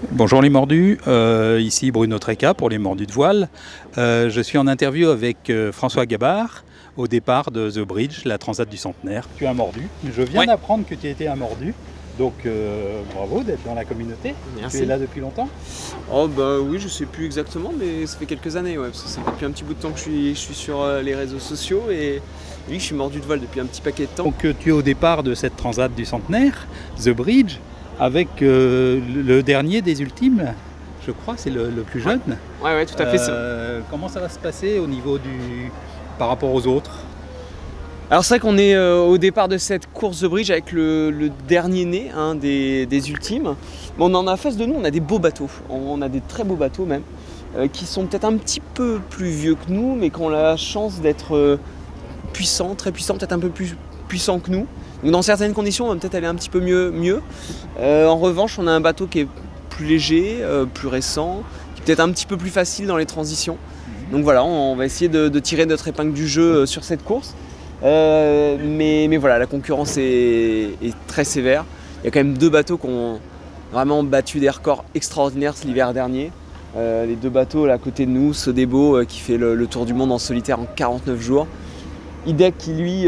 Bonjour les mordus, ici Bruno Trecca pour les mordus de voile. Je suis en interview avec François Gabard au départ de The Bridge, la transat du centenaire. Tu es un mordu, je viens d'apprendre que tu étais un mordu, donc bravo d'être dans la communauté. Merci. Tu es là depuis longtemps? Oh bah oui, je sais plus exactement, mais ça fait quelques années, ouais, parce que ça fait depuis un petit bout de temps que je suis sur les réseaux sociaux et oui, je suis mordu de voile depuis un petit paquet de temps. Donc tu es au départ de cette transat du centenaire, The Bridge, avec le dernier des ultimes, je crois, c'est le plus jeune. Ouais, tout à fait. Comment ça va se passer au niveau par rapport aux autres? Alors c'est vrai qu'on est au départ de cette course The Bridge avec le dernier né des ultimes. Mais on en a face de nous, on a des beaux bateaux, on a des très beaux bateaux même, qui sont peut-être un petit peu plus vieux que nous, mais qui ont la chance d'être puissants, très puissants, peut-être un peu plus puissants que nous. Donc dans certaines conditions, on va peut-être aller un petit peu mieux. En revanche, on a un bateau qui est plus léger, plus récent, qui est peut-être un petit peu plus facile dans les transitions. Donc voilà, on va essayer de tirer notre épingle du jeu sur cette course. Mais voilà, la concurrence est très sévère. Il y a quand même deux bateaux qui ont vraiment battu des records extraordinaires l'hiver dernier. Les deux bateaux là, à côté de nous, Sodebo qui fait le tour du monde en solitaire en 49 jours. IDEC qui lui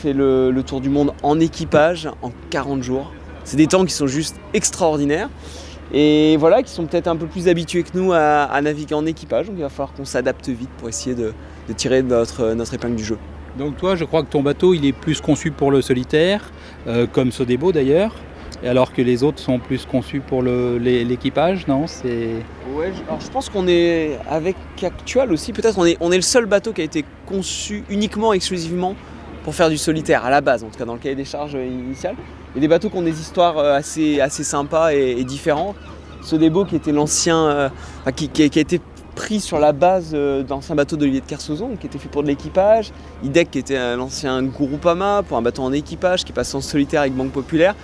fait le tour du monde en équipage en 40 jours. C'est des temps qui sont juste extraordinaires et voilà, qui sont peut-être un peu plus habitués que nous à naviguer en équipage. Donc il va falloir qu'on s'adapte vite pour essayer de tirer notre épingle du jeu. Donc toi, je crois que ton bateau, il est plus conçu pour le solitaire, comme Sodebo d'ailleurs, alors que les autres sont plus conçus pour l'équipage, non? Ouais, alors je pense qu'on est, avec Actual aussi, peut-être on est le seul bateau qui a été conçu uniquement, exclusivement pour faire du solitaire, à la base, en tout cas dans le cahier des charges initial. Il y a des bateaux qui ont des histoires assez sympas et différentes. Sodebo qui était l'ancien, qui a été pris sur la base d'ancien bateau d'Olivier de Kersauzon, qui était fait pour de l'équipage. IDEC qui était l'ancien Groupama pour un bateau en équipage, qui passe en solitaire avec Banque Populaire,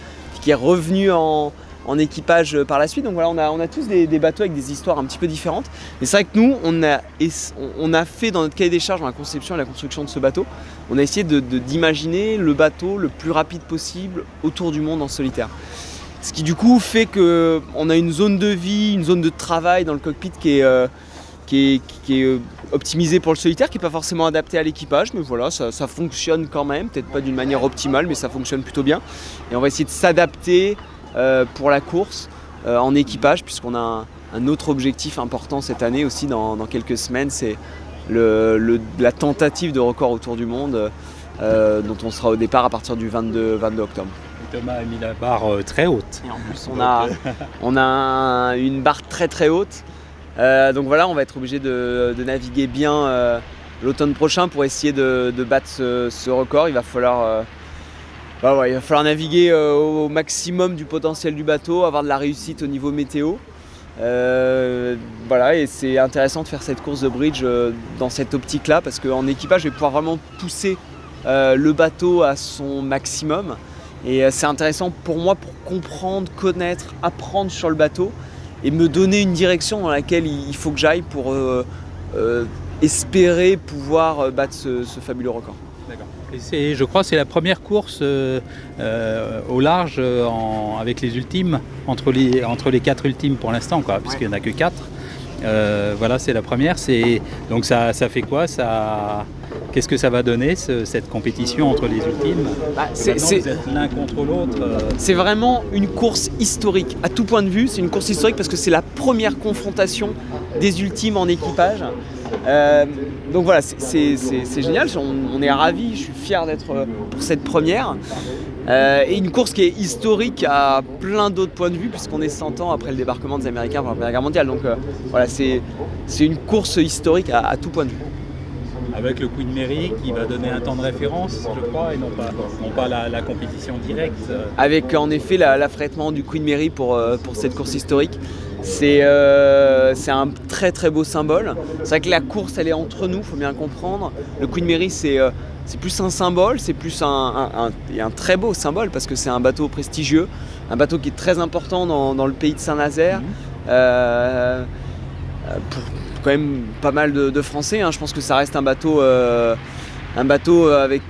qui est revenu en équipage par la suite. Donc voilà, on a tous des bateaux avec des histoires un petit peu différentes. Et c'est vrai que nous, on a fait dans notre cahier des charges, dans la conception et la construction de ce bateau, on a essayé d'imaginer le bateau le plus rapide possible autour du monde en solitaire. Ce qui du coup fait qu'on a une zone de vie, une zone de travail dans le cockpit qui est optimisée pour le solitaire, qui n'est pas forcément adaptée à l'équipage, mais voilà, ça fonctionne quand même, peut-être pas d'une manière optimale, mais ça fonctionne plutôt bien. Et on va essayer de s'adapter pour la course en équipage, puisqu'on a un autre objectif important cette année aussi dans quelques semaines, c'est la tentative de record autour du monde dont on sera au départ à partir du 22 octobre. Thomas a mis la barre très haute. Et en plus on a une barre très haute. Donc voilà, on va être obligé de naviguer bien l'automne prochain pour essayer de battre ce record. Il va falloir naviguer au maximum du potentiel du bateau, avoir de la réussite au niveau météo. Voilà, et c'est intéressant de faire cette course de bridge dans cette optique-là, parce qu'en équipage, je vais pouvoir vraiment pousser le bateau à son maximum. Et c'est intéressant pour moi pour comprendre, connaître, apprendre sur le bateau et me donner une direction dans laquelle il faut que j'aille pour espérer pouvoir battre ce fabuleux record. D'accord. Et je crois que c'est la première course au large avec les ultimes, entre les 4 ultimes pour l'instant, puisqu'il n'y en a que 4. Voilà, c'est la première. Donc ça fait quoi Qu'est-ce que ça va donner, cette compétition entre les ultimes? Vous êtes l'un contre l'autre. C'est vraiment une course historique. À tout point de vue, c'est une course historique parce que c'est la première confrontation des ultimes en équipage. Donc voilà, c'est génial, on est ravis, je suis fier d'être pour cette première. Et une course qui est historique à plein d'autres points de vue, puisqu'on est 100 ans après le débarquement des Américains pendant la Première Guerre mondiale. Donc voilà, c'est une course historique à tout point de vue. Avec le Queen Mary qui va donner un temps de référence, je crois, et non pas la compétition directe. Avec en effet l'affrètement du Queen Mary pour cette course historique. C'est un très beau symbole. C'est vrai que la course, elle est entre nous, il faut bien comprendre. Le Queen Mary, c'est plus un symbole, c'est plus un très beau symbole parce que c'est un bateau prestigieux, un bateau qui est très important dans le pays de Saint-Nazaire. Pour quand même pas mal de Français, hein. Je pense que ça reste un bateau avec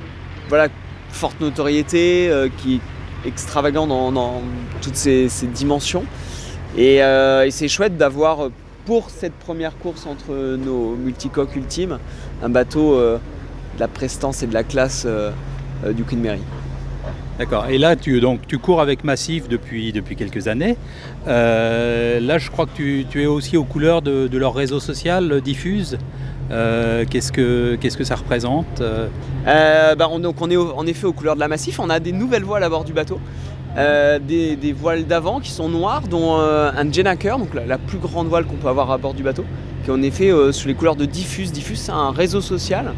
forte notoriété, qui est extravagant dans toutes ses dimensions. Et c'est chouette d'avoir pour cette première course entre nos multicoques ultimes un bateau de la prestance et de la classe du Queen Mary. D'accord. Et là, tu cours avec Massif depuis quelques années. Là, je crois que tu es aussi aux couleurs de leur réseau social, Diffuse. Qu'est-ce que ça représente? On est en effet aux couleurs de la Massif. On a des nouvelles voiles à bord du bateau. Des voiles d'avant qui sont noires, dont un Jenaker, donc la plus grande voile qu'on peut avoir à bord du bateau, qui est en effet sous les couleurs de Diffuse. Diffuse, c'est un réseau social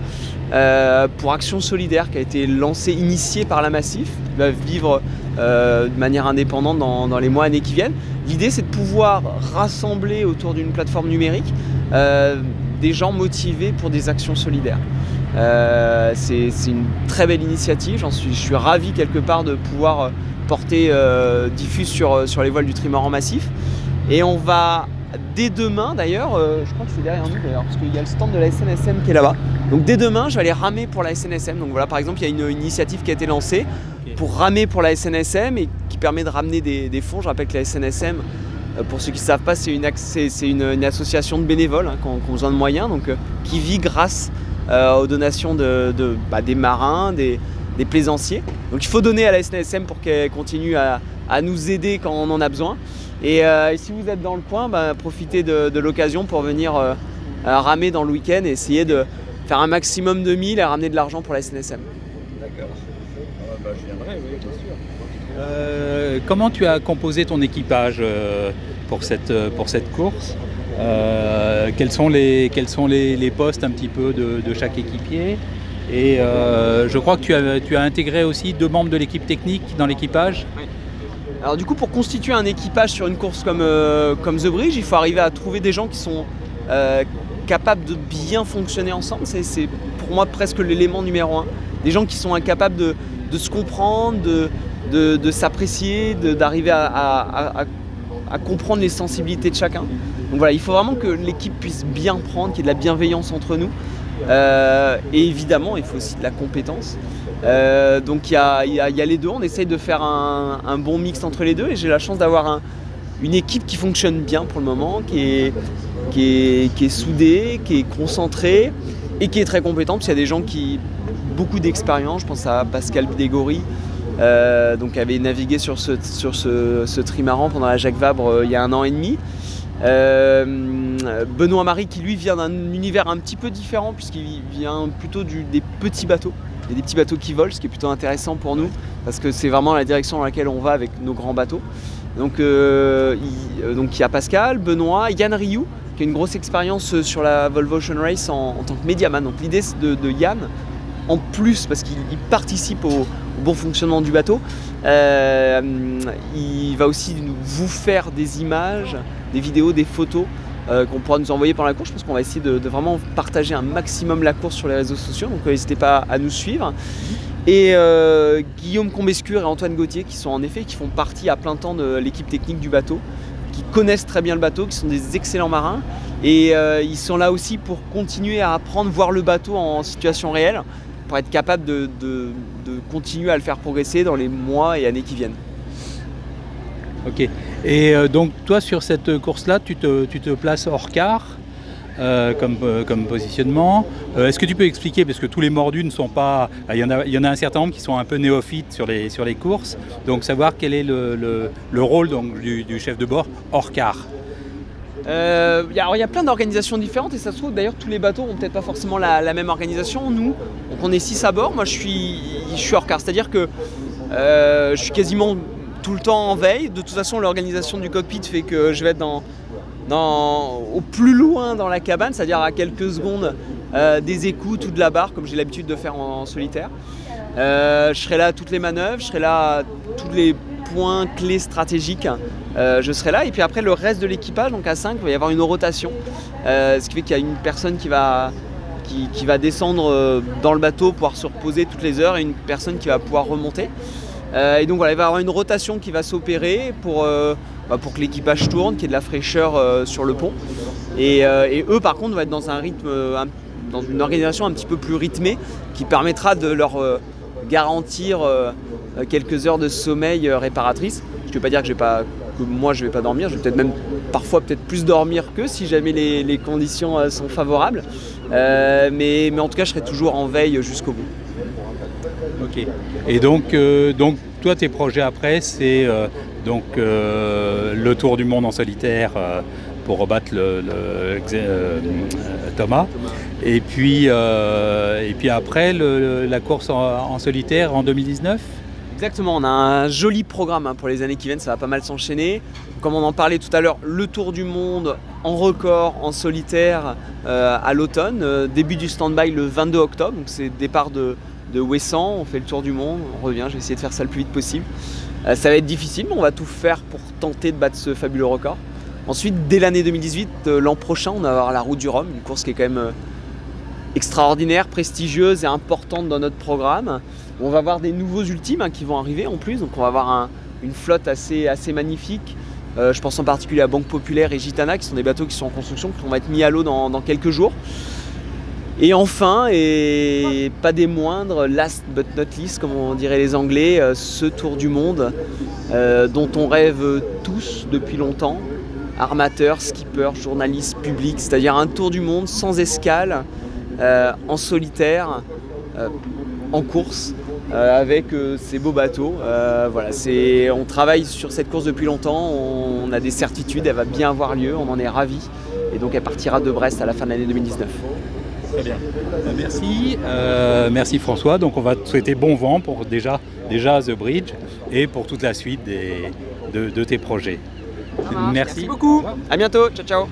pour Action Solidaire qui a été lancé, initié par la Massif, qui va vivre de manière indépendante dans les mois, années qui viennent. L'idée, c'est de pouvoir rassembler autour d'une plateforme numérique des gens motivés pour des actions solidaires. C'est une très belle initiative, je suis ravi quelque part de pouvoir porter Diffuse sur les voiles du trimaran Massif. Et on va, dès demain d'ailleurs, je crois que c'est derrière nous d'ailleurs, parce qu'il y a le stand de la SNSM qui est là-bas. Donc dès demain, je vais aller ramer pour la SNSM. Donc voilà, par exemple, il y a une initiative qui a été lancée pour ramer pour la SNSM et qui permet de ramener des fonds. Je rappelle que la SNSM, pour ceux qui ne savent pas, c'est une association de bénévoles qui ont besoin de moyens, donc qui vit grâce aux donations des marins, des plaisanciers. Donc il faut donner à la SNSM pour qu'elle continue à nous aider quand on en a besoin. Et si vous êtes dans le coin, profitez de l'occasion pour venir ramer dans le week-end et essayer de faire un maximum de milles et ramener de l'argent pour la SNSM. D'accord. Je viendrai, oui, bien sûr. Comment tu as composé ton équipage pour cette course? Quels sont les postes un petit peu de chaque équipier? Et je crois que tu as intégré aussi 2 membres de l'équipe technique dans l'équipage. Oui. Alors du coup, pour constituer un équipage sur une course comme The Bridge, il faut arriver à trouver des gens qui sont capables de bien fonctionner ensemble. C'est pour moi presque l'élément numéro 1. Des gens qui sont incapables de se comprendre, de s'apprécier, d'arriver à comprendre les sensibilités de chacun. Donc voilà, il faut vraiment que l'équipe puisse bien prendre, qu'il y ait de la bienveillance entre nous. Et évidemment, il faut aussi de la compétence. Donc il y a les deux, on essaye de faire un bon mix entre les deux et j'ai la chance d'avoir une équipe qui fonctionne bien pour le moment, qui est soudée, qui est concentrée et qui est très compétente, parce qu'il y a des gens qui ont beaucoup d'expérience. Je pense à Pascal Bidégory, donc avait navigué sur ce trimaran pendant la Jacques Vabre il y a 1 an et demi. Benoît Marie qui lui vient d'un univers un petit peu différent puisqu'il vient plutôt des petits bateaux. Il y a des petits bateaux qui volent, ce qui est plutôt intéressant pour nous parce que c'est vraiment la direction dans laquelle on va avec nos grands bateaux. Donc il y a Pascal, Benoît, Yann Rioux qui a une grosse expérience sur la Volvo Ocean Race en tant que médiaman. Donc l'idée c'est de Yann, en plus parce qu'il participe au bon fonctionnement du bateau, il va aussi vous faire des images, des vidéos, des photos qu'on pourra nous envoyer pendant la course. Je pense qu'on va essayer de vraiment partager un maximum la course sur les réseaux sociaux, donc n'hésitez pas à nous suivre. Et Guillaume Combescure et Antoine Gauthier qui font partie à plein temps de l'équipe technique du bateau, qui connaissent très bien le bateau, qui sont des excellents marins et ils sont là aussi pour continuer à apprendre, voir le bateau en situation réelle pour être capable de continuer à le faire progresser dans les mois et années qui viennent. Ok. Et donc toi sur cette course-là, tu te places hors quart comme positionnement. Est-ce que tu peux expliquer, parce que tous les mordus ne sont pas... Il y en a un certain nombre qui sont un peu néophytes sur les courses, donc savoir quel est le rôle donc, du chef de bord hors quart. Il y a plein d'organisations différentes et ça se trouve d'ailleurs tous les bateaux n'ont peut-être pas forcément la même organisation. Nous, donc on est 6 à bord, moi je suis hors quart, c'est-à-dire que je suis quasiment tout le temps en veille. De toute façon l'organisation du cockpit fait que je vais être au plus loin dans la cabane, c'est-à-dire à quelques secondes des écoutes ou de la barre comme j'ai l'habitude de faire en solitaire. Je serai là à toutes les manœuvres, je serai là à tous les points clés stratégiques, je serai là et puis après le reste de l'équipage, donc à 5 il va y avoir une rotation, ce qui fait qu'il y a une personne qui va descendre dans le bateau, pouvoir se reposer toutes les heures et une personne qui va pouvoir remonter. Et donc voilà, il va y avoir une rotation qui va s'opérer pour que l'équipage tourne, qu'il y ait de la fraîcheur sur le pont. Et eux par contre vont être dans un rythme, dans une organisation un petit peu plus rythmée qui permettra de leur garantir quelques heures de sommeil réparatrices. Je ne veux pas dire que je vais pas que moi je vais pas dormir, je vais peut-être même parfois peut-être plus dormir qu'eux si jamais les conditions sont favorables. Mais en tout cas je serai toujours en veille jusqu'au bout. Ok. Et donc toi tes projets après c'est le tour du monde en solitaire pour rebattre Thomas. Et puis après la course en solitaire en 2019. Exactement, on a un joli programme pour les années qui viennent, ça va pas mal s'enchaîner. Comme on en parlait tout à l'heure, le tour du monde en record, en solitaire à l'automne. Début du stand-by le 22 octobre, donc c'est départ de Ouessant, on fait le tour du monde, on revient, je vais essayer de faire ça le plus vite possible. Ça va être difficile, mais on va tout faire pour tenter de battre ce fabuleux record. Ensuite, dès l'année 2018, l'an prochain, on va avoir la Route du Rhum, une course qui est quand même extraordinaire, prestigieuse et importante dans notre programme. On va avoir des nouveaux ultimes qui vont arriver en plus, donc on va avoir une flotte assez magnifique. Je pense en particulier à Banque Populaire et Gitana, qui sont des bateaux qui sont en construction, qui vont être mis à l'eau dans quelques jours. Et enfin, et pas des moindres, last but not least, comme on dirait les Anglais, ce tour du monde dont on rêve tous depuis longtemps, armateurs, skippers, journalistes, publics, c'est-à-dire un tour du monde sans escale, en solitaire, en course, avec ces beaux bateaux. Voilà, on travaille sur cette course depuis longtemps, on a des certitudes, elle va bien avoir lieu, on en est ravis, et donc elle partira de Brest à la fin de l'année 2019. Très bien. Merci. Merci François. Donc on va te souhaiter bon vent pour déjà The Bridge et pour toute la suite de tes projets. Merci beaucoup. À bientôt. Ciao, ciao.